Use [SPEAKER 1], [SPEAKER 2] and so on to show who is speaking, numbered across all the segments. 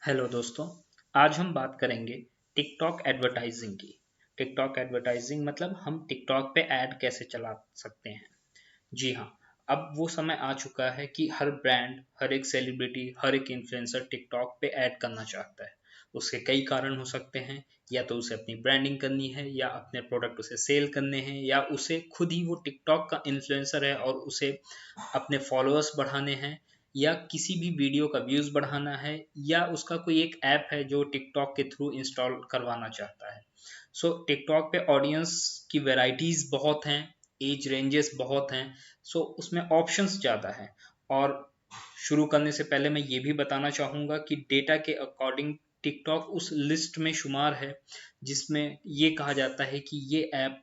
[SPEAKER 1] Hello दोस्तों। आज हम बात करेंगे टिकटॉक एडवर्टाइजिंग की। टिकटॉक एडवर्टाइजिंग मतलब हम टिकटॉक पे ऐड कैसे चला सकते हैं। जी हाँ, अब वो समय आ चुका है कि हर ब्रांड, हर एक सेलिब्रिटी, हर एक इन्फ्लुएंसर टिकटॉक पे ऐड करना चाहता है। उसके कई कारण हो सकते हैं, या तो उसे अपनी ब्रांडिंग करनी है, या अपने प्रोडक्ट उसे सेल करने हैं, या उसे खुद ही वो टिकटॉक का इन्फ्लुएंसर है और उसे अपने फॉलोअर्स बढ़ाने हैं, या किसी भी वीडियो का व्यूज बढ़ाना है, या उसका कोई एक ऐप है जो टिकटॉक के थ्रू इंस्टॉल करवाना चाहता है। सो टिकटॉक पे ऑडियंस की वेराइटीज बहुत हैं, एज रेंजेस बहुत हैं। सो उसमें ऑप्शंस ज़्यादा हैं। और शुरू करने से पहले मैं ये भी बताना चाहूँगा कि डेटा के अकॉर्डिंग टिकटॉक उस लिस्ट में शुमार है जिसमें ये कहा जाता है कि ये ऐप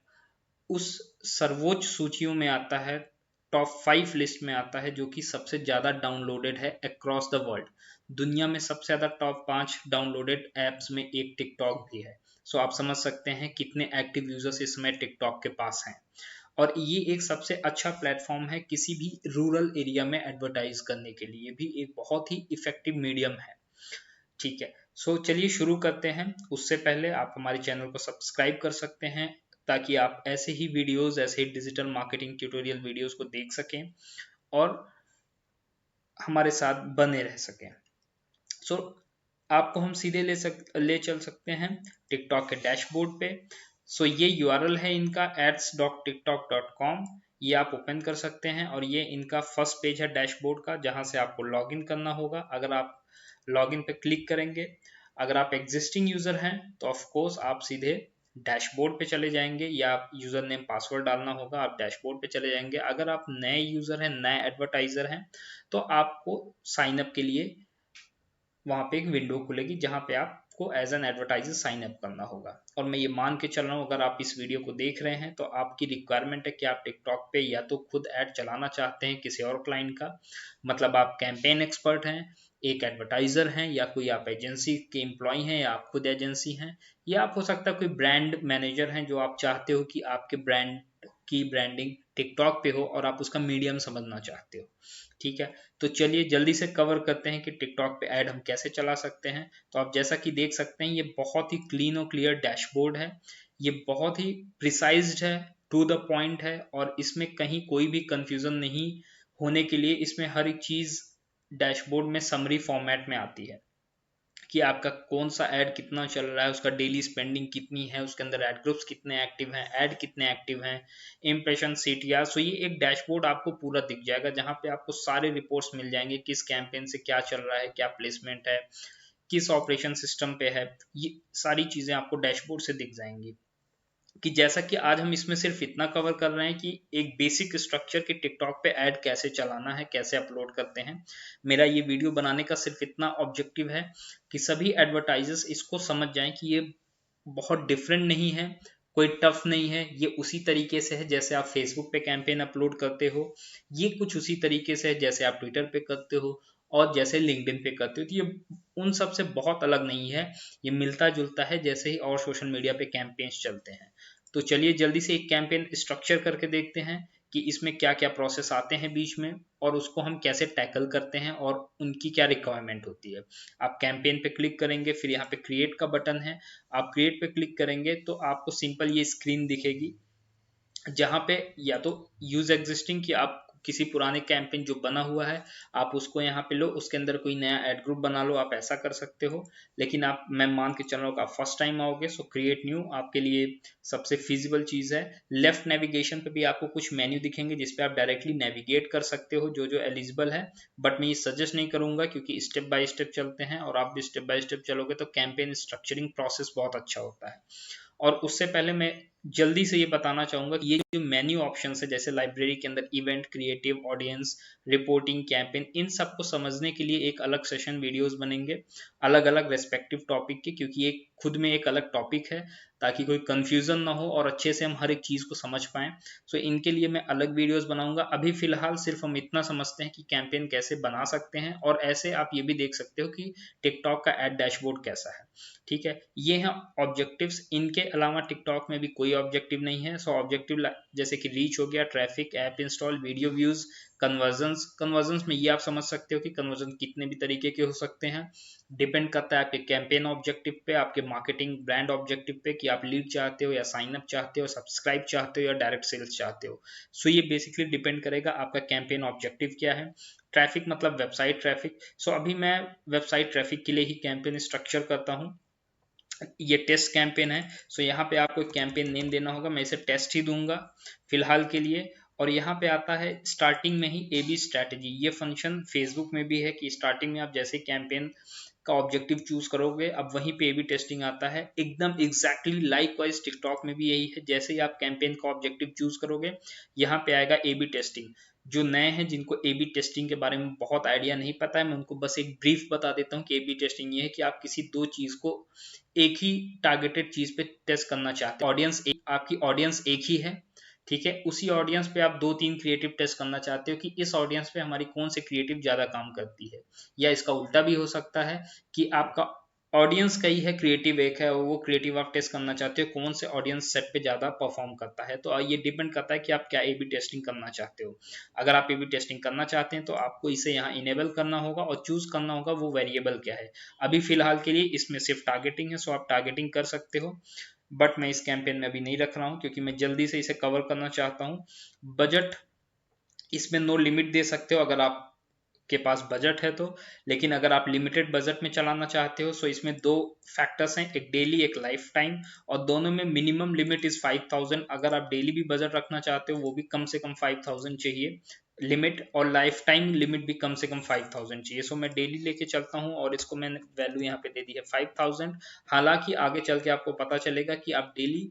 [SPEAKER 1] उस सर्वोच्च सूचियों में आता है, टॉप 5 लिस्ट में आता है, जो कि सबसे ज़्यादा डाउनलोडेड है अक्रॉस द वर्ल्ड। दुनिया में सबसे ज़्यादा टॉप 5 डाउनलोडेड ऐप्स में एक टिकटॉक भी है। सो आप समझ सकते हैं कितने एक्टिव यूजर्स इस समय टिकटॉक के पास हैं। और ये एक सबसे अच्छा प्लेटफॉर्म है किसी भी रूरल एरिया में एडवर्टाइज करने के लिए, भी एक बहुत ही इफेक्टिव मीडियम है। ठीक है। सो चलिए शुरू करते हैं। उससे पहले आप हमारे चैनल को सब्सक्राइब कर सकते हैं, ताकि आप ऐसे ही वीडियोस, ऐसे ही डिजिटल मार्केटिंग ट्यूटोरियल वीडियोस को देख सकें और हमारे साथ बने रह सकें। सो आपको हम सीधे ले चल सकते हैं टिकटॉक के डैशबोर्ड पे। सो ये यूआरएल है इनका ads.tiktok.com। ये आप ओपन कर सकते हैं और ये इनका फर्स्ट पेज है डैशबोर्ड का, जहां से आपको लॉगिन करना होगा। अगर आप लॉगिन पे क्लिक करेंगे, अगर आप एग्जिस्टिंग यूजर हैं तो ऑफ कोर्स आप सीधे डैशबोर्ड पे चले जाएंगे, या आप यूजर नेम पासवर्ड डालना होगा, आप डैशबोर्ड पे चले जाएंगे। अगर आप नए यूजर हैं, नए एडवर्टाइजर हैं, तो आपको साइन अप के लिए वहां पे एक विंडो खुलेगी जहां पे आपको as an advertiser sign up करना होगा। और मैं ये मान के चल रहा हूँ, अगर आप इस वीडियो को देख रहे हैं तो आपकी रिक्वायरमेंट है कि आप टिकटॉक पे या तो खुद ऐड चलाना चाहते हैं किसी और क्लाइंट का, मतलब आप कैंपेन एक्सपर्ट हैं, एक एडवर्टाइजर हैं, या कोई आप एजेंसी के एम्प्लॉय हैं, या आप खुद एजेंसी हैं, या आप हो सकता है कोई ब्रांड मैनेजर हैं जो आप चाहते हो कि आपके ब्रांड की ब्रांडिंग टिकटॉक पे हो और आप उसका मीडियम समझना चाहते हो। ठीक है। तो चलिए जल्दी से कवर करते हैं कि टिकटॉक पे ऐड हम कैसे चला सकते हैं। तो आप जैसा कि देख सकते हैं, ये बहुत ही क्लीन और क्लियर डैशबोर्ड है। ये बहुत ही प्रिसाइज्ड है, टू द पॉइंट है, और इसमें कहीं कोई भी कंफ्यूजन नहीं होने के लिए इसमें हर एक चीज डैशबोर्ड में समरी फॉर्मेट में आती है कि आपका कौन सा ऐड कितना चल रहा है, उसका डेली स्पेंडिंग कितनी है, उसके अंदर ऐड ग्रुप्स कितने एक्टिव हैं, ऐड कितने एक्टिव हैं, इम्प्रेशन, सीटीआर। सो ये एक डैशबोर्ड आपको पूरा दिख जाएगा, जहां पे आपको सारे रिपोर्ट्स मिल जाएंगे, किस कैंपेन से क्या चल रहा है, क्या प्लेसमेंट है, किस ऑपरेशन सिस्टम पे है। ये सारी चीजें आपको डैशबोर्ड से दिख जाएंगी। कि जैसा कि आज हम इसमें सिर्फ इतना कवर कर रहे हैं कि एक बेसिक स्ट्रक्चर के टिकटॉक पे ऐड कैसे चलाना है, कैसे अपलोड करते हैं। मेरा ये वीडियो बनाने का सिर्फ इतना ऑब्जेक्टिव है कि सभी एडवर्टाइजर्स इसको समझ जाएं कि ये बहुत डिफरेंट नहीं है, कोई टफ नहीं है। ये उसी तरीके से है जैसे आप फेसबुक पे कैंपेन अपलोड करते हो, ये कुछ उसी तरीके से है जैसे आप ट्विटर पे करते हो, और जैसे लिंक्डइन पे करते हो। तो ये उन सब से बहुत अलग नहीं है, ये मिलता जुलता है जैसे ही और सोशल मीडिया पे कैंपेन्स चलते हैं। तो चलिए जल्दी से एक कैंपेन स्ट्रक्चर करके देखते हैं कि इसमें क्या क्या प्रोसेस आते हैं बीच में, और उसको हम कैसे टैकल करते हैं, और उनकी क्या रिक्वायरमेंट होती है। आप कैंपेन पे क्लिक करेंगे, फिर यहाँ पे क्रिएट का बटन है, आप क्रिएट पे क्लिक करेंगे तो आपको सिंपल ये स्क्रीन दिखेगी, जहां पे या तो यूज एग्जिस्टिंग कि आप किसी पुराने कैंपेन जो बना हुआ है आप उसको यहाँ पे लो, उसके अंदर कोई नया एड ग्रुप बना लो, आप ऐसा कर सकते हो। लेकिन आप, मैं मान के चल रहा हूँ, आप फर्स्ट टाइम आओगे, सो क्रिएट न्यू आपके लिए सबसे फिजिबल चीज है। लेफ्ट नेविगेशन पे भी आपको कुछ मेन्यू दिखेंगे जिसपे आप डायरेक्टली नेविगेट कर सकते हो, जो जो एलिजिबल है। बट मैं ये सजेस्ट नहीं करूंगा, क्योंकि स्टेप बाय स्टेप चलते हैं, और आप भी स्टेप बाय स्टेप चलोगे तो कैंपेन स्ट्रक्चरिंग प्रोसेस बहुत अच्छा होता है। और उससे पहले मैं जल्दी से ये बताना चाहूंगा कि ये जो मेन्यू ऑप्शन है, जैसे लाइब्रेरी के अंदर event, creative, audience, reporting, campaign, इन सबको समझने के लिए एक अलग सेशन वीडियोस बनेंगे, अलग अलग रेस्पेक्टिव टॉपिक के, क्योंकि ये खुद में एक अलग टॉपिक है, ताकि कोई कंफ्यूजन ना हो और अच्छे से हम हर एक चीज को समझ पाएं। सो इनके लिए मैं अलग वीडियोस बनाऊंगा। अभी फिलहाल सिर्फ हम इतना समझते हैं कि कैंपेन कैसे बना सकते हैं, और ऐसे आप ये भी देख सकते हो कि टिकटॉक का एड डैशबोर्ड कैसा है। ठीक है। ये हैं ऑब्जेक्टिव्स। इनके अलावा टिकटॉक में भी कोई ऑब्जेक्टिव नहीं है। सो ऑब्जेक्टिव जैसे कि रीच हो गया, traffic, app install, video views, convergence में ये आप समझ सकते हो कि कन्वर्जन कितने भी तरीके के हो सकते हैं, डिपेंड करता है आपके कैंपेन ऑब्जेक्टिव पे, आपके मार्केटिंग ब्रांड ऑब्जेक्टिव पे कि आप लीड चाहते हो या साइन अप चाहते हो, सब्सक्राइब चाहते हो या डायरेक्ट सेल्स चाहते हो। सो ये बेसिकली डिपेंड करेगा आपका कैंपेन ऑब्जेक्टिव क्या है। ट्रैफिक मतलब वेबसाइट ट्रैफिक। सो अभी मैं वेबसाइट ट्रैफिक के लिए ही कैंपेन स्ट्रक्चर करता हूँ। ये टेस्ट कैंपेन है। सो यहाँ पे आपको कैंपेन नेम देना होगा, मैं इसे टेस्ट ही दूंगा फिलहाल के लिए। और यहाँ पे आता है स्टार्टिंग में ही ए बी स्ट्रैटेजी। ये फंक्शन फेसबुक में भी है कि स्टार्टिंग में आप जैसे कैंपेन का ऑब्जेक्टिव चूज करोगे अब वहीं पे ए बी टेस्टिंग आता है। एकदम एग्जैक्टली लाइकवाइज टिकटॉक में भी यही है, जैसे ही आप कैंपेन का ऑब्जेक्टिव चूज करोगे यहाँ पे आएगा ए बी टेस्टिंग। जो नए हैं जिनको ए बी टेस्टिंग के बारे में बहुत आइडिया नहीं पता है, मैं उनको बस एक ब्रीफ बता देता हूँ कि ए बी टेस्टिंग ये है कि आप किसी दो चीज को एक ही टारगेटेड चीज पे टेस्ट करना चाहते हैं। आपकी ऑडियंस एक ही है, ठीक है, उसी ऑडियंस पे आप दो तीन क्रिएटिव टेस्ट करना चाहते हो कि इस ऑडियंस पे हमारी कौन से क्रिएटिव ज्यादा काम करती है। या इसका उल्टा भी हो सकता है कि आपका ऑडियंस कई है, क्रिएटिव एक है, और वो क्रिएटिव आप टेस्ट करना चाहते हो कौन से ऑडियंस सेट पे ज्यादा परफॉर्म करता है। तो ये डिपेंड करता है कि आप क्या ए बी टेस्टिंग करना चाहते हो। अगर आप ए बी टेस्टिंग करना चाहते हैं तो आपको इसे यहाँ इनेबल करना होगा और चूज करना होगा वो वेरिएबल क्या है। अभी फिलहाल के लिए इसमें सिर्फ टारगेटिंग है, सो आप टारगेटिंग कर सकते हो, बट मैं इस कैंपेन में अभी नहीं रख रहा हूँ क्योंकि मैं जल्दी से इसे कवर करना चाहता हूँ। बजट इसमें नो लिमिट दे सकते हो अगर आप के पास बजट है तो, लेकिन अगर आप लिमिटेड बजट में चलाना चाहते हो सो इसमें दो फैक्टर्स हैं, एक डेली एक लाइफ टाइम, और दोनों में मिनिमम लिमिट इज 5000। अगर आप डेली भी बजट रखना चाहते हो वो भी कम से कम 5000 चाहिए लिमिट, और लाइफ टाइम लिमिट भी कम से कम 5000 चाहिए। सो मैं डेली लेके चलता हूँ और इसको मैंने वैल्यू यहाँ पे दे दी है 5000। हालांकि आगे चल के आपको पता चलेगा कि आप डेली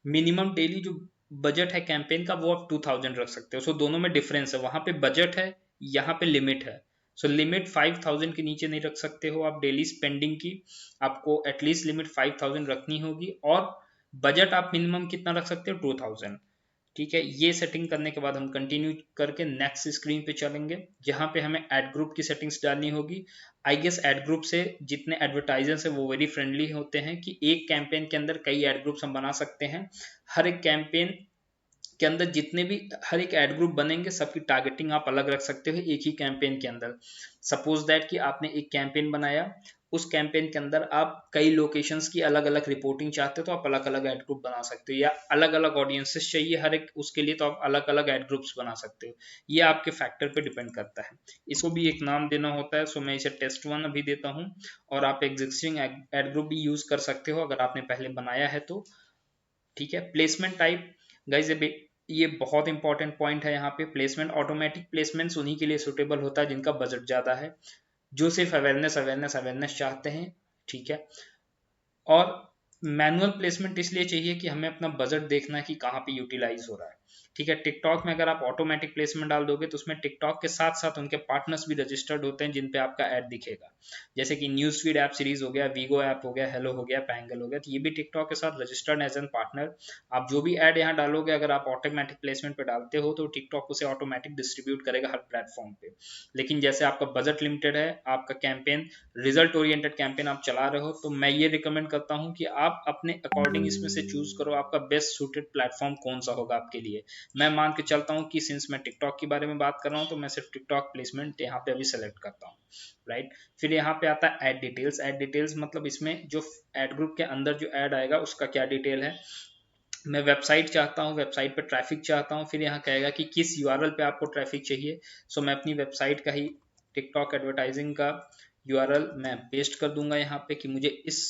[SPEAKER 1] मिनिमम डेली जो बजट है कैंपेन का वो आप 2000 रख सकते हो। सो दोनों में डिफरेंस है, वहां पे बजट है, यहाँ पे लिमिट है। सो लिमिट 5000 के नीचे नहीं रख सकते हो आप डेली स्पेंडिंग की, आपको एटलीस्ट लिमिट 5000 रखनी होगी, और बजट आप मिनिमम कितना रख सकते हो 2000। ठीक है, ये सेटिंग करने के बाद हम कंटिन्यू करके नेक्स्ट स्क्रीन पे चलेंगे जहां पे हमें एड ग्रुप की सेटिंग्स डालनी होगी। आई गेस एड ग्रुप से जितने एडवर्टाइजर्स हैं वो वेरी फ्रेंडली होते हैं कि एक कैंपेन के अंदर कई एड ग्रुप्स हम बना सकते हैं। हर एक कैंपेन के अंदर जितने भी हर एक एड ग्रुप बनेंगे सबकी टारगेटिंग आप अलग रख सकते हो एक ही कैंपेन के अंदर। सपोज दैट कि आपने एक कैंपेन बनाया, उस कैंपेन के अंदर आप कई लोकेशंस की अलग अलग रिपोर्टिंग चाहते हो तो आप अलग अलग एड ग्रुप बना सकते हो, या अलग अलग ऑडियंसेस चाहिए हर एक उसके लिए तो आप अलग अलग एड ग्रुप्स बना सकते हो। ये आपके फैक्टर पे डिपेंड करता है। इसको भी एक नाम देना होता है, सो मैं इसे टेस्ट 1 अभी देता हूँ, और आप एग्जिस्टिंग एड ग्रुप भी यूज कर सकते हो अगर आपने पहले बनाया है तो। ठीक है, प्लेसमेंट टाइप गाइस ये बहुत इंपॉर्टेंट पॉइंट है यहाँ पे। प्लेसमेंट ऑटोमेटिक प्लेसमेंट्स उन्हीं के लिए सुटेबल होता है जिनका बजट ज्यादा है, जो सिर्फ अवेयरनेस अवेयरनेस अवेयरनेस चाहते हैं। ठीक है, और मैनुअल प्लेसमेंट इसलिए चाहिए कि हमें अपना बजट देखना है कि कहाँ पे यूटिलाइज हो रहा है। ठीक है, टिकटॉक में अगर आप ऑटोमेटिक प्लेसमेंट डाल दोगे तो उसमें टिकटॉक के साथ साथ उनके पार्टनर्स भी रजिस्टर्ड होते हैं जिन पे आपका ऐड दिखेगा, जैसे कि न्यूज फीड ऐप सीरीज हो गया, वीगो ऐप हो गया, हेलो हो गया, पैंगल हो गया, तो ये भी टिकटॉक के साथ रजिस्टर्ड एज एन पार्टनर। आप जो भी ऐड यहाँ डालोगे अगर आप ऑटोमेटिक प्लेसमेंट पे डालते हो तो टिकटॉक उसे ऑटोमेटिक डिस्ट्रीब्यूट करेगा हर प्लेटफॉर्म पे। लेकिन जैसे आपका बजट लिमिटेड है, आपका कैंपेन रिजल्ट ओरिएंटेड कैंपेन आप चला रहे हो, तो मैं ये रिकमेंड करता हूँ कि आप अपने अकॉर्डिंग इसमें से चूज करो आपका बेस्ट सूटेड प्लेटफॉर्म कौन सा होगा आपके लिए। मैं मान के चलता हूँ कि सिंस मैं टिकटॉक के बारे में बात कर रहा हूँ तो मैं सिर्फ टिकटॉक प्लेसमेंट यहाँ पे अभी सेलेक्ट करता हूँ। राइट, फिर यहाँ पे आता है एड डिटेल्स। एड डिटेल्स मतलब इसमें जो एड ग्रुप के अंदर जो एड आएगा उसका क्या डिटेल है। मैं वेबसाइट चाहता हूँ, वेबसाइट पे ट्रैफिक चाहता हूँ, फिर यहाँ कहेगा कि किस यूआरएल पे आपको ट्रैफिक चाहिए। सो मैं अपनी वेबसाइट का ही टिकटॉक एडवर्टाइजिंग का यूआरएल मैं पेस्ट कर दूंगा यहाँ पे कि मुझे इस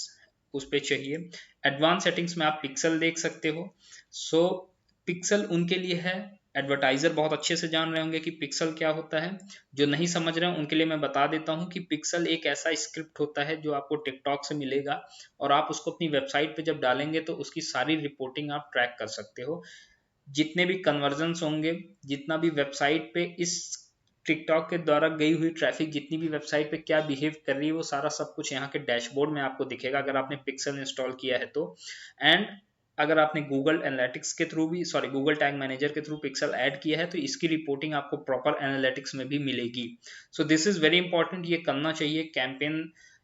[SPEAKER 1] उस पे चाहिए। एडवांस सेटिंग्स में आप पिक्सल देख सकते हो। सो पिक्सल उनके लिए है, एडवर्टाइजर बहुत अच्छे से जान रहे होंगे कि पिक्सल क्या होता है। जो नहीं समझ रहे हैं उनके लिए मैं बता देता हूँ कि पिक्सल एक ऐसा स्क्रिप्ट होता है जो आपको टिकटॉक से मिलेगा, और आप उसको अपनी वेबसाइट पे जब डालेंगे तो उसकी सारी रिपोर्टिंग आप ट्रैक कर सकते हो। जितने भी कन्वर्जन्स होंगे, जितना भी वेबसाइट पे इस टिकटॉक के द्वारा गई हुई ट्रैफिक जितनी भी वेबसाइट पे क्या बिहेव कर रही है वो सारा सब कुछ यहाँ के डैशबोर्ड में आपको दिखेगा अगर आपने पिक्सल इंस्टॉल किया है तो। एंड अगर आपने गूगल एनालिटिक्स के थ्रू भी गूगल टैग मैनेजर के थ्रू पिक्सल ऐड किया है तो इसकी रिपोर्टिंग आपको प्रॉपर एनालिटिक्स में भी मिलेगी। So this is very important, ये करना चाहिए कैंपेन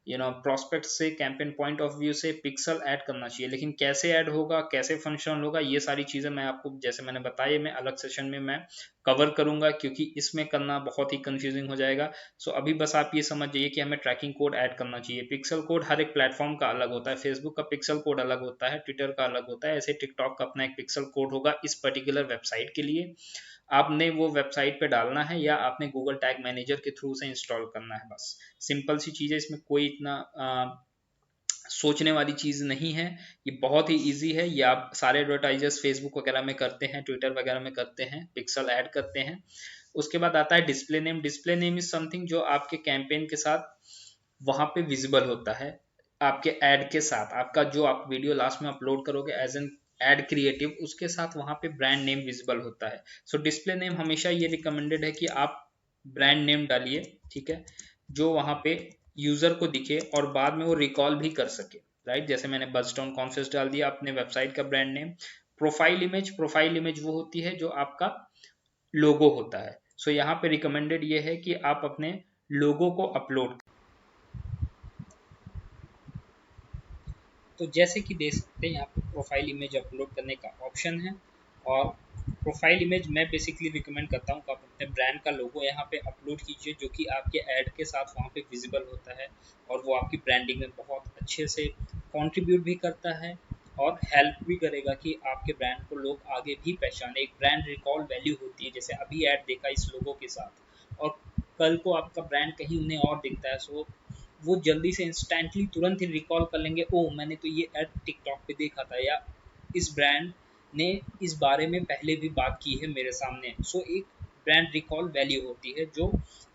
[SPEAKER 1] प्रोस्पेक्ट से, कैंपेन पॉइंट ऑफ व्यू से पिक्सल ऐड करना चाहिए, लेकिन कैसे ऐड होगा, कैसे फंक्शनल होगा, ये सारी चीज़ें मैं आपको, जैसे मैंने बताया, मैं अलग सेशन में मैं कवर करूंगा, क्योंकि इसमें करना बहुत ही कंफ्यूजिंग हो जाएगा। सो अभी बस आप ये समझ जाइए कि हमें ट्रैकिंग कोड ऐड करना चाहिए। पिक्सल कोड हर एक प्लेटफॉर्म का अलग होता है, फेसबुक का पिक्सल कोड अलग होता है, ट्विटर का अलग होता है, ऐसे टिकटॉक का अपना एक पिक्सल कोड होगा इस पर्टिकुलर वेबसाइट के लिए। आपने वो वेबसाइट पे डालना है या आपने गूगल टैग मैनेजर के थ्रू से इंस्टॉल करना है, बस सिंपल सी चीज़ है, इसमें कोई इतना सोचने वाली चीज़ नहीं है। ये बहुत ही इजी है, ये आप सारे एडवर्टाइजर्स फेसबुक वगैरह में करते हैं, ट्विटर वगैरह में करते हैं, पिक्सल ऐड करते हैं। उसके बाद आता है display name. Display name is something जो आपके कैंपेन के साथ वहां पे विजिबल होता है, आपके ऐड के साथ, आपका जो आप वीडियो लास्ट में अपलोड करोगे एज एन एड क्रिएटिव, उसके साथ वहां पे ब्रांड नेम विजिबल होता है। सो डिस्प्ले नेम हमेशा ये रिकमेंडेड है कि आप ब्रांड नेम डालिए, ठीक है, जो वहां पे यूजर को दिखे और बाद में वो रिकॉल भी कर सके, राइट। जैसे मैंने बजटॉन कॉन्फेस डाल दिया अपने वेबसाइट का brand name. Profile image, profile image वो होती है जो आपका लोगो होता है। सो यहाँ पे रिकमेंडेड ये है कि आप अपने लोगो को अपलोड, तो जैसे कि देख सकते हैं यहाँ पे प्रोफाइल इमेज अपलोड करने का ऑप्शन है। और प्रोफाइल इमेज मैं बेसिकली रिकमेंड करता हूँ कि आप अपने ब्रांड का लोगो यहाँ पे अपलोड कीजिए, जो कि आपके ऐड के साथ वहाँ पे विजिबल होता है, और वो आपकी ब्रांडिंग में बहुत अच्छे से कंट्रीब्यूट भी करता है और हेल्प भी करेगा कि आपके ब्रांड को लोग आगे भी पहचाने। एक ब्रांड रिकॉल वैल्यू होती है, जैसे अभी ऐड देखा इस लोगो के साथ और कल को आपका ब्रांड कहीं उन्हें और दिखता है, सो वो जल्दी से इंस्टेंटली तुरंत ही रिकॉल कर लेंगे, ओ मैंने तो ये ऐड टिकटॉक पे देखा था, या इस ब्रांड ने इस बारे में पहले भी बात की है मेरे सामने। सो एक ब्रांड रिकॉल वैल्यू होती है जो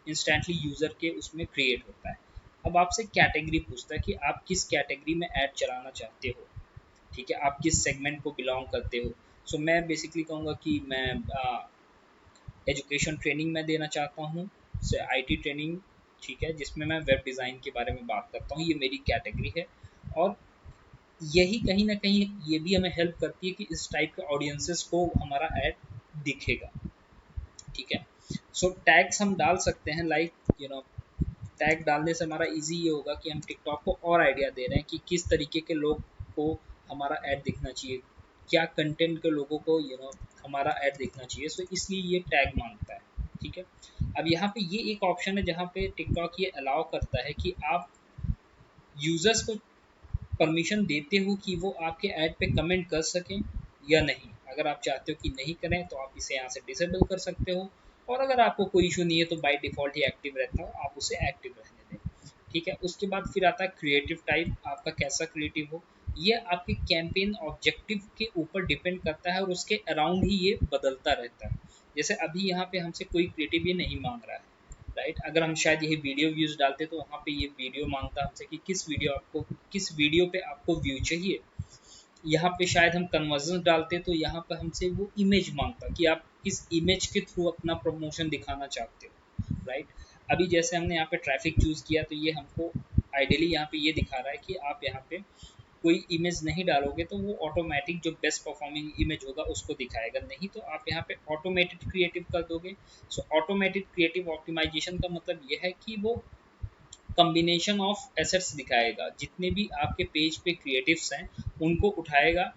[SPEAKER 1] इंस्टेंटली यूज़र के उसमें क्रिएट होता है। अब आपसे कैटेगरी पूछता है कि आप किस कैटेगरी में ऐड चलाना चाहते हो, ठीक है, आप किस सेगमेंट को बिलोंग करते हो। सो मैं बेसिकली कहूँगा कि मैं एजुकेशन ट्रेनिंग में देना चाहता हूँ, से आईटी ट्रेनिंग, ठीक है, जिसमें मैं वेब डिज़ाइन के बारे में बात करता हूँ, ये मेरी कैटेगरी है। और यही कहीं ना कहीं ये भी हमें हेल्प करती है कि इस टाइप के ऑडियंसेस को हमारा ऐड दिखेगा, ठीक है। सो टैग्स हम डाल सकते हैं, लाइक टैग डालने से हमारा इजी ये होगा कि हम टिकटॉक को और आइडिया दे रहे हैं कि किस तरीके के लोग को हमारा ऐड दिखना चाहिए, क्या कंटेंट के लोगों को हमारा ऐड दिखना चाहिए। सो इसलिए ये टैग मांगता है, ठीक है। अब यहाँ पे ये एक ऑप्शन है जहाँ पे टिकटॉक ये अलाउ करता है कि आप यूजर्स को परमिशन देते हो कि वो आपके ऐड पे कमेंट कर सकें या नहीं। अगर आप चाहते हो कि नहीं करें तो आप इसे यहाँ से डिसेबल कर सकते हो, और अगर आपको कोई इशू नहीं है तो बाय डिफ़ॉल्ट ही एक्टिव रहता हो, आप उसे एक्टिव रहने दें, ठीक है। उसके बाद फिर आता है क्रिएटिव टाइप, आपका कैसा क्रिएटिव हो, ये आपके कैंपेन ऑब्जेक्टिव के ऊपर डिपेंड करता है और उसके अराउंड ही ये बदलता रहता है। जैसे अभी यहाँ पे हमसे कोई क्रिएटिव ये नहीं मांग रहा है, राइट। अगर हम शायद यही वीडियो व्यूज़ डालते तो वहाँ पे ये वीडियो मांगता हमसे कि किस वीडियो पे आपको व्यू चाहिए। यहाँ पे शायद हम कन्वर्जन डालते तो यहाँ पे हमसे वो इमेज मांगता कि आप किस इमेज के थ्रू अपना प्रमोशन दिखाना चाहते हो, राइट। अभी जैसे हमने यहाँ पे ट्रैफिक चूज़ किया तो ये हमको आइडियली यहाँ पे ये दिखा रहा है कि आप यहाँ पे कोई इमेज नहीं डालोगे तो वो ऑटोमेटिक जो बेस्ट परफॉर्मिंग इमेज होगा उसको दिखाएगा, नहीं तो आप यहाँ पे ऑटोमेटेड क्रिएटिव कर दोगे। सो ऑटोमेटेड क्रिएटिव ऑप्टिमाइजेशन का मतलब ये है कि वो कॉम्बिनेशन ऑफ एसेट्स दिखाएगा, जितने भी आपके पेज पे क्रिएटिव्स हैं उनको उठाएगा,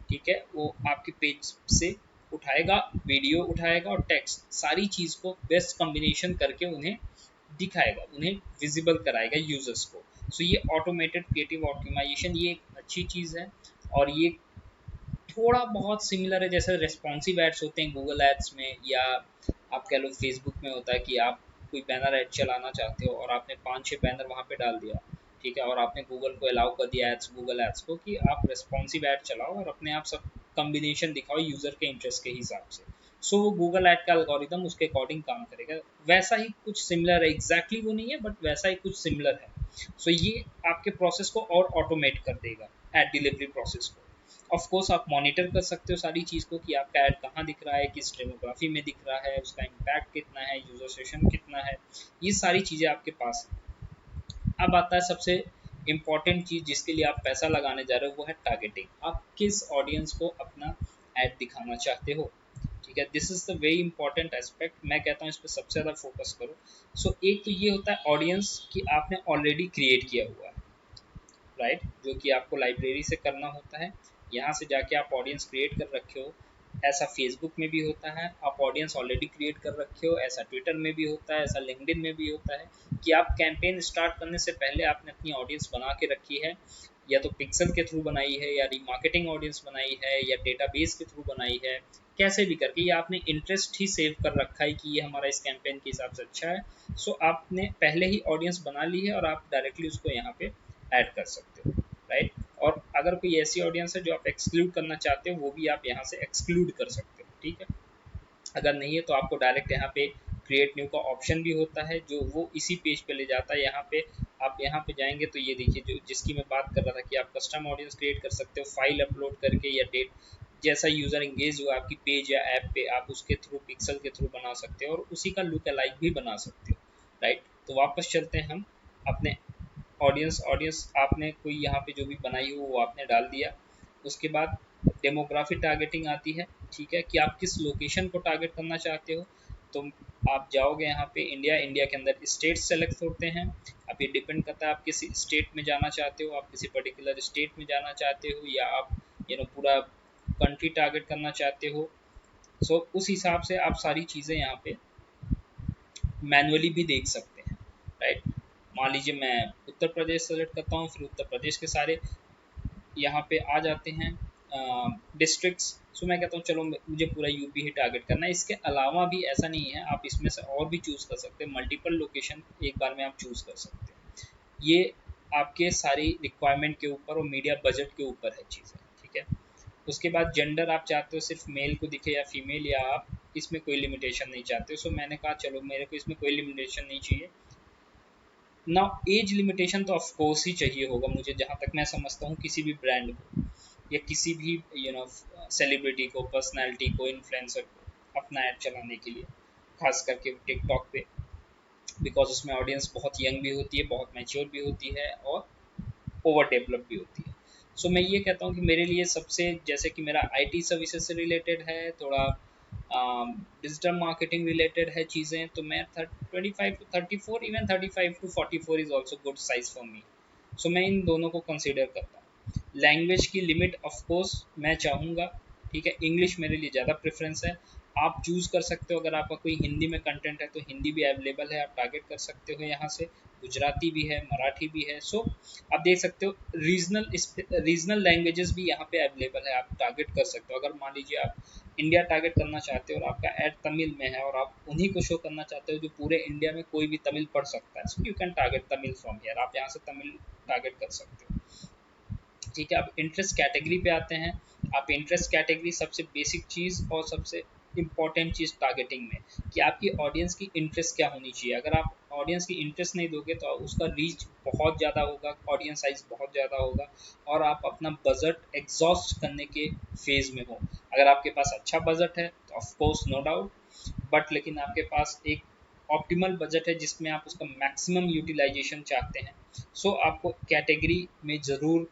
[SPEAKER 1] ठीक है, वो आपके पेज से उठाएगा, वीडियो उठाएगा और टेक्स्ट, सारी चीज़ को बेस्ट कॉम्बिनेशन करके उन्हें दिखाएगा, उन्हें विजिबल कराएगा यूजर्स को। सो ये ऑटोमेटेड क्रिएटिव ऑप्टिमाइजेशन ये एक अच्छी चीज़ है। और ये थोड़ा बहुत सिमिलर है, जैसे रेस्पॉन्सिव एड्स होते हैं गूगल एड्स में, या आप कह लो फेसबुक में होता है कि आप कोई बैनर ऐड चलाना चाहते हो और आपने 5-6 बैनर वहाँ पे डाल दिया, ठीक है, और आपने गूगल को अलाउ कर दिया एड्स, गूगल एड्स को, कि आप रेस्पॉन्सिव ऐड चलाओ और अपने आप सब कम्बिनेशन दिखाओ यूज़र के इंटरेस्ट के हिसाब से। सो वो गूगल ऐड का एल्गोरिदम उसके अकॉर्डिंग काम करेगा। वैसा ही कुछ सिमिलर है, एग्जैक्टली वो नहीं है बट वैसा ही कुछ सिमिलर है। सो ये आपके प्रोसेस को और ऑटोमेट कर देगा, ऐड डिलीवरी प्रोसेस को। ऑफ कोर्स आप मॉनिटर कर सकते हो सारी चीज़ को कि आपका ऐड कहाँ दिख रहा है, किस डेमोग्राफी में दिख रहा है, उसका इम्पैक्ट कितना है, यूजर सेशन कितना है, ये सारी चीज़ें आपके पास है। अब आता है सबसे इम्पॉर्टेंट चीज़ जिसके लिए आप पैसा लगाने जा रहे हो, वो है टारगेटिंग। आप किस ऑडियंस को अपना ऐड दिखाना चाहते हो। ठीक है, this is the very important aspect, मैं कहता हूँ इस पर सबसे ज़्यादा फोकस करो। सो एक तो ये होता है ऑडियंस कि आपने ऑलरेडी क्रिएट किया हुआ है, राइट, जो कि आपको लाइब्रेरी से करना होता है, यहाँ से जाके आप ऑडियंस क्रिएट कर रखे हो। ऐसा फेसबुक में भी होता है, आप ऑडियंस ऑलरेडी क्रिएट कर रखे हो, ऐसा ट्विटर में भी होता है, ऐसा लिंक्डइन में भी होता है कि आप कैंपेन स्टार्ट करने से पहले आपने अपनी ऑडियंस बना के रखी है, या तो पिक्सल के थ्रू बनाई है, या रीमार्केटिंग ऑडियंस बनाई है, या डेटाबेस के थ्रू बनाई है, कैसे भी करके ये आपने इंटरेस्ट ही सेव कर रखा है कि ये हमारा इस कैंपेन के हिसाब से अच्छा है। सो आपने पहले ही ऑडियंस बना ली है और आप डायरेक्टली उसको यहाँ पे ऐड कर सकते हो, राइट। और अगर कोई ऐसी ऑडियंस है जो आप एक्सक्लूड करना चाहते हो, वो भी आप यहाँ से एक्सक्लूड कर सकते हो, ठीक है। अगर नहीं है तो आपको डायरेक्ट यहाँ पे क्रिएट न्यू का ऑप्शन भी होता है, जो वो इसी पेज पे ले जाता है। यहाँ पे आप यहाँ पे जाएंगे तो ये देखिए, जो जिसकी मैं बात कर रहा था कि आप कस्टम ऑडियंस क्रिएट कर सकते हो फाइल अपलोड करके, या डेट जैसा यूज़र इंगेज हुआ आपकी पेज या ऐप पे, आप उसके थ्रू पिक्सल के थ्रू बना सकते हो और उसी का लुक अलाइक भी बना सकते हो, राइट। तो वापस चलते हैं हम अपने ऑडियंस ऑडियंस आपने कोई यहाँ पे जो भी बनाई हो वो आपने डाल दिया। उसके बाद डेमोग्राफी टारगेटिंग आती है, ठीक है, कि आप किस लोकेशन को टारगेट करना चाहते हो। तो आप जाओगे यहाँ पे इंडिया, इंडिया के अंदर स्टेट सेलेक्ट होते हैं। अब ये डिपेंड करता है आप किस स्टेट में जाना चाहते हो, आप किसी पर्टिकुलर स्टेट में जाना चाहते हो, या आप पूरा कंट्री टारगेट करना चाहते हो। उस हिसाब से आप सारी चीज़ें यहाँ पे मैनुअली भी देख सकते हैं, राइट। मान लीजिए मैं उत्तर प्रदेश सेलेक्ट करता हूँ, फिर उत्तर प्रदेश के सारे यहाँ पे आ जाते हैं डिस्ट्रिक्ट्स। सो मैं कहता हूँ चलो मुझे पूरा यूपी ही टारगेट करना है। इसके अलावा भी ऐसा नहीं है, आप इसमें से और भी चूज़ कर सकते हैं, मल्टीपल लोकेशन एक बार में आप चूज़ कर सकते हैं। ये आपके सारी रिक्वायरमेंट के ऊपर और मीडिया बजट के ऊपर है चीज़ें, ठीक है। उसके बाद जेंडर आप चाहते हो सिर्फ मेल को दिखे या फीमेल, या आप इसमें कोई लिमिटेशन नहीं चाहते हो। सो मैंने कहा चलो मेरे को इसमें कोई लिमिटेशन नहीं चाहिए ना। एज लिमिटेशन तो ऑफ कोर्स ही चाहिए होगा मुझे, जहाँ तक मैं समझता हूँ किसी भी ब्रांड को या किसी भी सेलिब्रिटी को, पर्सनालिटी को, इन्फ्लुएंसर को अपना ऐड चलाने के लिए, खास करके टिकटॉक पे, बिकॉज उसमें ऑडियंस बहुत यंग भी होती है, बहुत मैच्योर भी होती है और ओवर डेवलप भी होती है। सो मैं ये कहता हूँ कि मेरे लिए सबसे, जैसे कि मेरा आईटी सर्विसेज से रिलेटेड है, थोड़ा डिजिटल मार्केटिंग रिलेटेड है चीज़ें, तो मैं 25 to 34, even 35 to 44 is also good size for me. So मैं इन दोनों को कंसिडर करता हूँ। लैंग्वेज की लिमिट ऑफ कोर्स मैं चाहूँगा, ठीक है, इंग्लिश मेरे लिए ज़्यादा प्रेफरेंस है। आप चूज़ कर सकते हो, अगर आपका कोई हिंदी में कंटेंट है तो हिंदी भी अवेलेबल है, आप टारगेट कर सकते हो यहाँ से। गुजराती भी है, मराठी भी है। सो आप देख सकते हो रीजनल लैंग्वेजेस भी यहाँ पे अवेलेबल है, आप टारगेट कर सकते हो। अगर मान लीजिए आप इंडिया टारगेट करना चाहते हो और आपका ऐड तमिल में है और आप उन्हीं को शो करना चाहते हो जो पूरे इंडिया में कोई भी तमिल पढ़ सकता है, so you can target Tamil from here, आप यहाँ से तमिल टारगेट कर सकते हो, ठीक है। अब इंटरेस्ट कैटेगरी पे आते हैं। आप इंटरेस्ट कैटेगरी सबसे बेसिक चीज़ और सबसे इम्पॉर्टेंट चीज़ टारगेटिंग में, कि आपकी ऑडियंस की इंटरेस्ट क्या होनी चाहिए। अगर आप ऑडियंस की इंटरेस्ट नहीं दोगे तो उसका रीच बहुत ज़्यादा होगा, ऑडियंस साइज बहुत ज़्यादा होगा और आप अपना बजट एग्जॉस्ट करने के फेज़ में हो। अगर आपके पास अच्छा बजट है तो of course no doubt, but लेकिन आपके पास एक ऑप्टिमल बजट है जिसमें आप उसका मैक्सिमम यूटिलाइजेशन चाहते हैं, सो आपको कैटेगरी में ज़रूर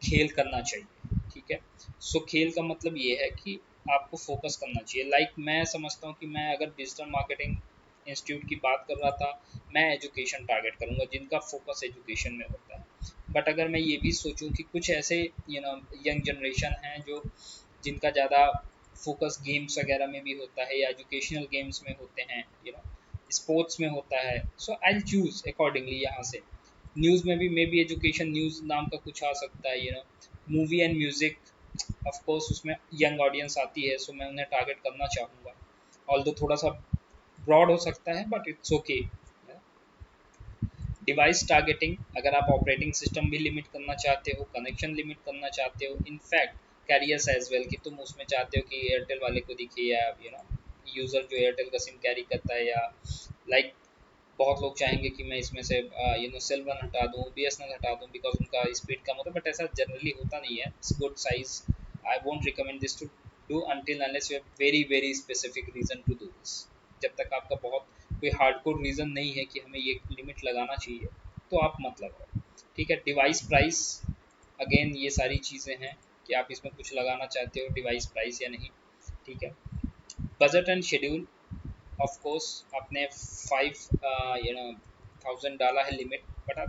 [SPEAKER 1] खेल करना चाहिए, ठीक है। सो खेल का मतलब ये है कि आपको फोकस करना चाहिए। लाइक मैं समझता हूँ कि मैं अगर डिजिटल मार्केटिंग इंस्टीट्यूट की बात कर रहा था, मैं एजुकेशन टारगेट करूँगा जिनका फोकस एजुकेशन में होता है। बट अगर मैं ये भी सोचूं कि कुछ ऐसे यंग जनरेशन हैं जो जिनका ज़्यादा फोकस गेम्स वगैरह में भी होता है या एजुकेशनल गेम्स में होते हैं, स्पोर्ट्स में होता है, सो आई चूज़ अकॉर्डिंगली यहाँ से। न्यूज़ में भी मे बी एजुकेशन न्यूज़ नाम का कुछ आ सकता है, movie and music, of course उसमें यंग ऑडियंस आती है, सो मैं उन्हें टारगेट करना चाहूँगा। ऑल्दो थोड़ा सा ब्रॉड हो सकता है but it's okay. Device targeting, अगर आप ऑपरेटिंग सिस्टम भी लिमिट करना चाहते हो, कनेक्शन लिमिट करना चाहते हो, इनफैक्ट कैरियर्स एज वेल, कि तुम उसमें चाहते हो कि एयरटेल वाले को दिखे, या यूज़र जो एयरटेल का सिम कैरी करता है, या लाइक बहुत लोग चाहेंगे कि मैं इसमें से सेल वन हटा दूँ, BSNL हटा दूँ बिकॉज उनका स्पीड कम होता है, बट ऐसा जनरली होता नहीं है। It's good size, I won't recommend this to do until unless you have very very specific reason to do this. जब तक आपका बहुत कोई हार्डकोर रीज़न नहीं है कि हमें ये लिमिट लगाना चाहिए, तो आप मत लगाओ, ठीक है। डिवाइस प्राइस, अगेन ये सारी चीज़ें हैं कि आप इसमें कुछ लगाना चाहते हो डिवाइस प्राइस या नहीं, ठीक है। Budget and schedule, of course आपने 5,000 डाला है लिमिट, बट आप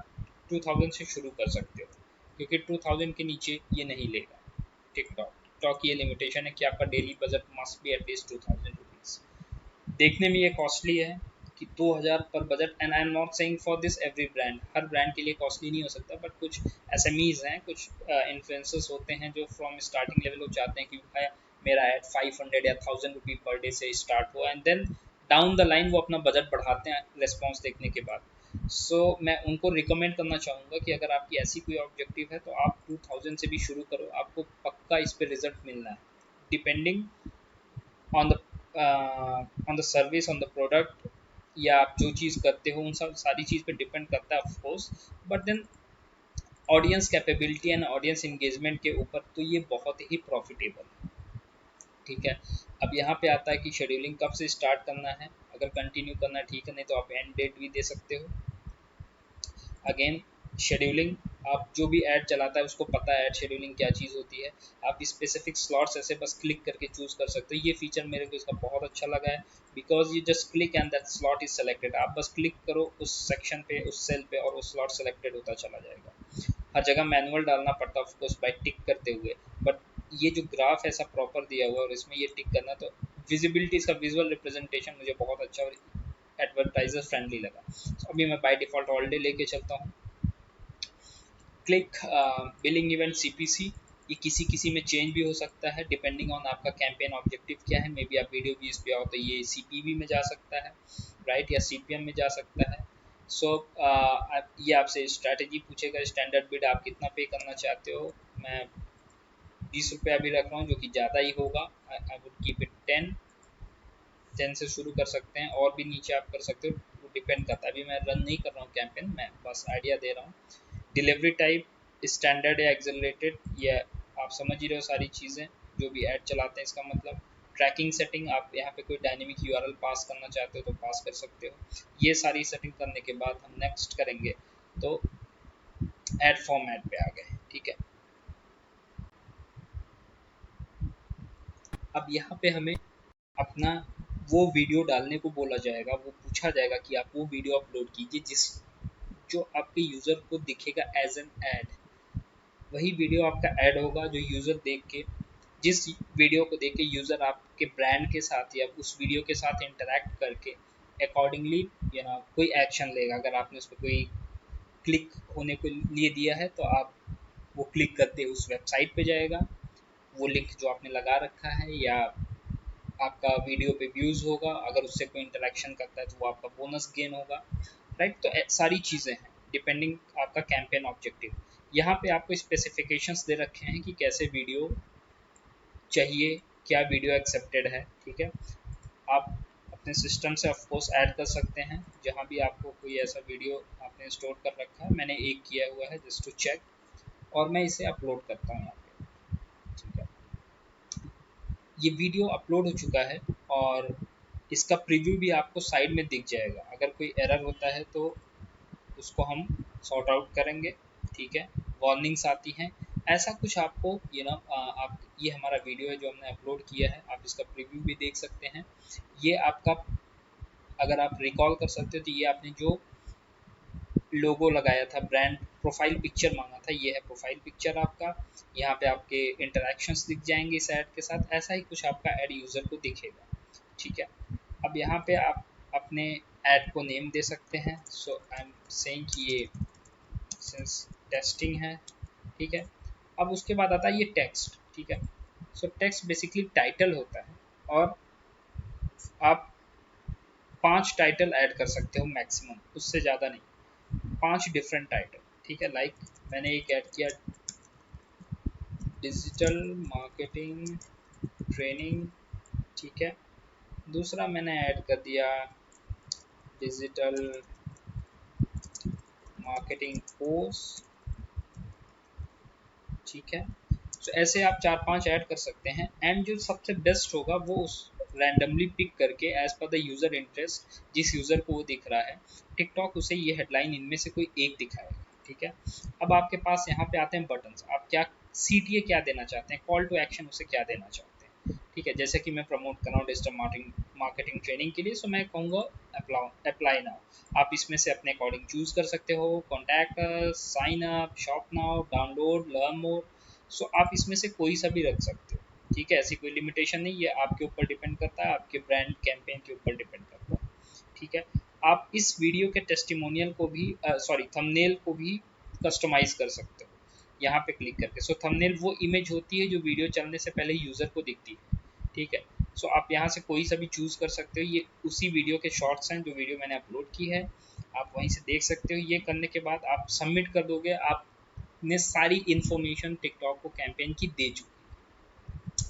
[SPEAKER 1] 2,000 से शुरू कर सकते हो, क्योंकि 2,000 के नीचे ये नहीं लेगा टिकटॉक। टिकटॉक की ये लिमिटेशन है कि आपका daily budget must be at least 2,000 rupees. देखने में ये कॉस्टली है कि 2,000 पर budget, and I am not saying for this every brand, her brand के लिए कॉस्टली नहीं हो सकता, बट कुछ एसएमईज हैं, कुछ इन्फ्लुएंसर्स होते हैं जो फ्रॉम स्टार्टिंग लेवल वो चाहते हैं कि भाई मेरा एड 500 या 1,000 रुपये पर डे से स्टार्ट हुआ, and then down the line वो अपना बजट बढ़ाते हैं रिस्पॉन्स देखने के बाद। सो मैं उनको रिकमेंड करना चाहूँगा कि अगर आपकी ऐसी कोई ऑब्जेक्टिव है तो आप 2,000 से भी शुरू करो, आपको पक्का इस पर रिजल्ट मिलना है, depending on the on the service, on the product, या आप जो चीज़ करते हो उन सब सारी चीज़ पे डिपेंड करता है of course, but then audience capability and audience engagement के ऊपर तो ये बहुत ही प्रॉफिटेबल है। ठीक है, अब यहाँ पे आता है कि शेड्यूलिंग कब से स्टार्ट करना है, अगर कंटिन्यू करना है ठीक है, नहीं तो आप एंड डेट भी दे सकते हो। अगेन शेड्यूलिंग, आप जो भी ऐड चलाता है उसको पता है ऐड शेड्यूलिंग क्या चीज़ होती है। आप स्पेसिफिक स्लॉट्स ऐसे बस क्लिक करके चूज़ कर सकते हो, ये फीचर मेरे को इसका बहुत अच्छा लगा है, because you just click and that slot is selected. आप बस क्लिक करो उस सेक्शन पे, उस सेल पे, और उस स्लॉट सेलेक्टेड होता चला जाएगा। हर जगह मैनुअल डालना पड़ता है ऑफकोर्स बाई टिक करते हुए, बट ये जो ग्राफ ऐसा प्रॉपर दिया हुआ है और इसमें ये टिक करना, तो विजिबिलिटी, इसका विजुअल रिप्रेजेंटेशन मुझे बहुत अच्छा और एडवर्टाइजर फ्रेंडली लगा। अभी मैं बाय डिफ़ॉल्ट ऑल डे लेके चलता हूँ। क्लिक बिलिंग इवेंट सीपीसी, ये किसी किसी में चेंज भी हो सकता है डिपेंडिंग ऑन आपका कैंपेन ऑब्जेक्टिव क्या है। मे बी आप वीडियो व्यूज पे आओ तो ये सीपीवी में जा सकता है, राइट, या सीपीएम में जा सकता है। सो ये आपसे स्ट्रैटेजी पूछेगा, स्टैंडर्ड बिड आप कितना पे करना चाहते हो। मैं 20 रुपये अभी रख रहा हूँ, जो कि ज़्यादा ही होगा। आई वुड कीप इट 10 से शुरू कर सकते हैं, और भी नीचे आप कर सकते हो, वो डिपेंड करता है। अभी मैं रन नहीं कर रहा हूँ कैंपेन, मैं बस आइडिया दे रहा हूँ। डिलीवरी टाइप स्टैंडर्ड या एक्सेलरेटेड, ये आप समझ ही रहे हो सारी चीज़ें जो भी ऐड चलाते हैं, इसका मतलब। ट्रैकिंग सेटिंग, आप यहाँ पे कोई डायनेमिक यूआरएल पास करना चाहते हो तो पास कर सकते हो। ये सारी सेटिंग करने के बाद हम नेक्स्ट करेंगे, तो ऐड फॉर्मेट पे आ गए। ठीक है, अब यहाँ पे हमें अपना वो वीडियो डालने को बोला जाएगा, वो पूछा जाएगा कि आप वो वीडियो अपलोड कीजिए जिस जो आपके यूज़र को दिखेगा एज एन ऐड। वही वीडियो आपका ऐड होगा जो यूज़र देख के, जिस वीडियो को देख के यूज़र आपके ब्रांड के साथ या उस वीडियो के साथ इंटरेक्ट करके अकॉर्डिंगली कोई एक्शन लेगा। अगर आपने उस पर कोई क्लिक होने के लिए दिया है तो आप वो क्लिक करते उस वेबसाइट पे जाएगा, वो लिंक जो आपने लगा रखा है, या आपका वीडियो पे व्यूज़ होगा। अगर उससे कोई इंटरेक्शन करता है तो वो आपका बोनस गेन होगा, राइट। तो सारी चीज़ें हैं डिपेंडिंग आपका कैंपेन ऑब्जेक्टिव। यहाँ पे आपको स्पेसिफिकेशंस दे रखे हैं कि कैसे वीडियो चाहिए, क्या वीडियो एक्सेप्टेड है। ठीक है, आप अपने सिस्टम से ऑफकोर्स ऐड कर सकते हैं जहाँ भी आपको कोई ऐसा वीडियो आपने स्टोर कर रखा है। मैंने एक किया हुआ है जस्ट टू चेक, और मैं इसे अपलोड करता हूँ यहाँ पे। ठीक है, ये वीडियो अपलोड हो चुका है और इसका प्रीव्यू भी आपको साइड में दिख जाएगा। अगर कोई एरर होता है तो उसको हम सॉर्ट आउट करेंगे। ठीक है, वार्निंग्स आती हैं, ऐसा कुछ आपको आप, ये हमारा वीडियो है जो हमने अपलोड किया है, आप इसका प्रीव्यू भी देख सकते हैं। ये आपका, अगर आप रिकॉल कर सकते हो तो ये आपने जो लोगो लगाया था, ब्रांड प्रोफाइल पिक्चर मांगा था, ये है प्रोफाइल पिक्चर आपका। यहाँ पे आपके इंटरेक्शंस दिख जाएंगे इस ऐड के साथ, ऐसा ही कुछ आपका ऐड यूज़र को दिखेगा। ठीक है, अब यहाँ पे आप अपने ऐड को नेम दे सकते हैं। सो आई एम सेइंग कि ये सिंस टेस्टिंग है। ठीक है, अब उसके बाद आता है ये टेक्स्ट। ठीक है, सो टेक्स्ट बेसिकली टाइटल होता है, और आप 5 टाइटल ऐड कर सकते हो मैक्सिमम, उससे ज़्यादा नहीं। 5 डिफरेंट टाइटल। ठीक है, लाइक मैंने एक ऐड किया डिजिटल मार्केटिंग ट्रेनिंग। ठीक है, दूसरा मैंने ऐड कर दिया डिजिटल मार्केटिंग कोर्स। ठीक है, तो ऐसे आप 4-5 ऐड कर सकते हैं, एंड जो सबसे बेस्ट होगा वो उस रैंडमली पिक करके as per the user interest, जिस यूज़र को वो दिख रहा है, टिकटॉक उसे ये हेडलाइन इनमें से कोई एक दिखाएगा। ठीक है, अब आपके पास यहाँ पे आते हैं बटन्स। आप क्या CTA क्या देना चाहते हैं, कॉल टू एक्शन उसे क्या देना चाहते हैं। ठीक है, जैसे कि मैं प्रमोट कर रहा हूँ डिजिटल मार्केटिंग मार्केटिंग ट्रेनिंग के लिए, सो मैं कहूँगा अप्लाई नाउ। आप इसमें से अपने अकॉर्डिंग चूज कर सकते हो, contact, sign up, shop now, download, learn more. So आप इसमें से कोई सा भी रख सकते हो। ठीक है, ऐसी कोई लिमिटेशन नहीं, ये आपके ऊपर डिपेंड करता है, आपके ब्रांड कैंपेन के ऊपर डिपेंड करता है। ठीक है, आप इस वीडियो के टेस्टिमोनियल को भी सॉरी थंबनेल को भी कस्टमाइज कर सकते हो यहाँ पे क्लिक करके। सो थंबनेल वो इमेज होती है जो वीडियो चलने से पहले यूज़र को दिखती है। ठीक है, सो आप यहाँ से कोई सा भी चूज़ कर सकते हो। ये उसी वीडियो के शॉर्ट्स हैं जो वीडियो मैंने अपलोड की है, आप वहीं से देख सकते हो। ये करने के बाद आप सबमिट कर दोगे, आपने सारी इन्फॉर्मेशन टिकटॉक को कैंपेन की दे चुकी।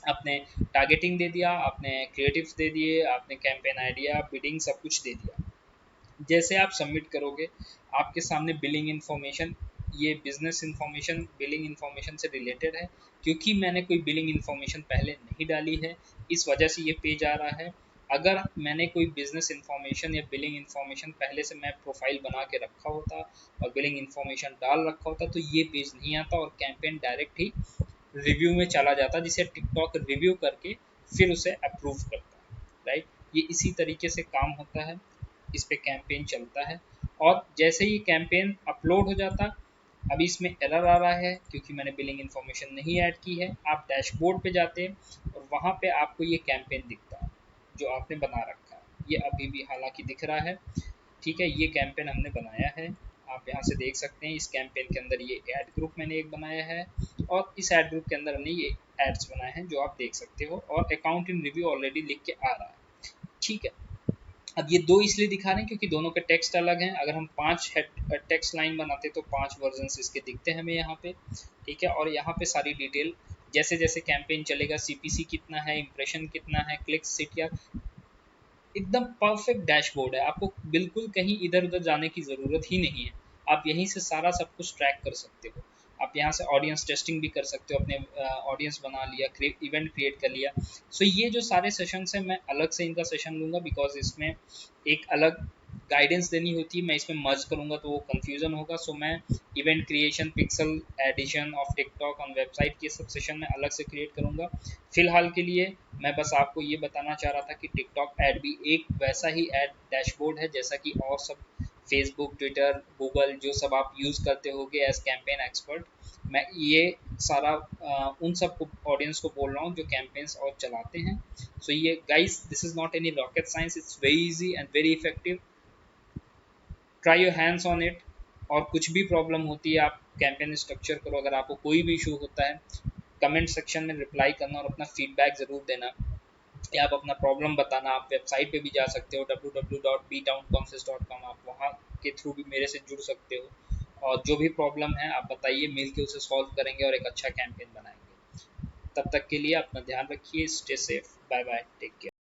[SPEAKER 1] आपने टारगेटिंग दे दिया, आपने क्रिएटिव्स दे दिए, आपने कैंपेन आइडिया, बिडिंग सब कुछ दे दिया। जैसे आप सबमिट करोगे, आपके सामने बिलिंग इन्फॉर्मेशन, ये बिजनेस इन्फॉर्मेशन बिलिंग इन्फॉर्मेशन से रिलेटेड है, क्योंकि मैंने कोई बिलिंग इन्फॉर्मेशन पहले नहीं डाली है, इस वजह से ये पेज आ रहा है। अगर मैंने कोई बिजनेस इन्फॉर्मेशन या बिलिंग इन्फॉर्मेशन पहले से मैं प्रोफाइल बना के रखा होता और बिलिंग इन्फॉर्मेशन डाल रखा होता, तो ये पेज नहीं आता और कैंपेन डायरेक्ट ही रिव्यू में चला जाता, जिसे टिकटॉक रिव्यू करके फिर उसे अप्रूव करता है। राइट, ये इसी तरीके से काम होता है, इस पे कैंपेन चलता है। और जैसे ही कैंपेन अपलोड हो जाता, अभी इसमें एरर आ रहा है क्योंकि मैंने बिलिंग इन्फॉर्मेशन नहीं ऐड की है। आप डैशबोर्ड पे जाते हैं और वहाँ पे आपको ये कैंपेन दिखता है जो आपने बना रखा है, ये अभी भी हालांकि दिख रहा है। ठीक है, ये कैंपेन हमने बनाया है, आप यहाँ से देख सकते हैं। इस कैंपेन के अंदर ये एड ग्रुप मैंने एक बनाया है और इस एड ग्रुप के अंदर हमने ये एड्स बनाए हैं जो आप देख सकते हो, और अकाउंट इन रिव्यू ऑलरेडी लिख के आ रहा है। ठीक है, अब ये दो इसलिए दिखा रहे हैं क्योंकि दोनों के टेक्स्ट अलग हैं। अगर हम 5 टेक्स्ट लाइन बनाते तो 5 वर्जन इसके दिखते हैं हमें यहाँ पे। ठीक है, और यहाँ पे सारी डिटेल, जैसे जैसे कैंपेन चलेगा, सीपीसी कितना है, इंप्रेशन कितना है, क्लिक सीटीआर, एकदम परफेक्ट डैशबोर्ड है। आपको बिल्कुल कहीं इधर उधर जाने की ज़रूरत ही नहीं है, आप यहीं से सारा सब कुछ ट्रैक कर सकते हो। आप यहाँ से ऑडियंस टेस्टिंग भी कर सकते हो, अपने ऑडियंस बना लिया, इवेंट क्रिएट कर लिया। सो ये जो सारे सेशंस हैं, मैं अलग से इनका सेशन लूँगा, बिकॉज इसमें एक अलग गाइडेंस देनी होती है। मैं इसमें मर्ज करूँगा तो वो कन्फ्यूज़न होगा। सो मैं event creation, pixel addition of TikTok on website, ये सब सेशन मैं अलग से क्रिएट करूँगा। फिलहाल के लिए मैं बस आपको ये बताना चाह रहा था कि टिकटॉक ऐड भी एक वैसा ही ऐड डैशबोर्ड है जैसा कि और सब फेसबुक, ट्विटर, गूगल जो सब आप यूज़ करते होगे एज कैंपेन एक्सपर्ट। मैं ये सारा उन सब ऑडियंस को बोल रहा हूँ जो कैंपेन्स और चलाते हैं। सो ये guys, this is not any rocket science, it's very easy and very effective. Try your hands on it. और कुछ भी प्रॉब्लम होती है, आप कैंपेन स्ट्रक्चर करो। अगर आपको कोई भी इशू होता है, कमेंट सेक्शन में रिप्लाई करना और अपना फीडबैक ज़रूर देना, या आप अपना प्रॉब्लम बताना। आप वेबसाइट पे भी जा सकते हो www.btownconfess.com, आप वहाँ के थ्रू भी मेरे से जुड़ सकते हो और जो भी प्रॉब्लम है आप बताइए, मिल के उसे सॉल्व करेंगे और एक अच्छा कैंपेन बनाएंगे। तब तक के लिए अपना ध्यान रखिए, stay safe, bye bye, take care.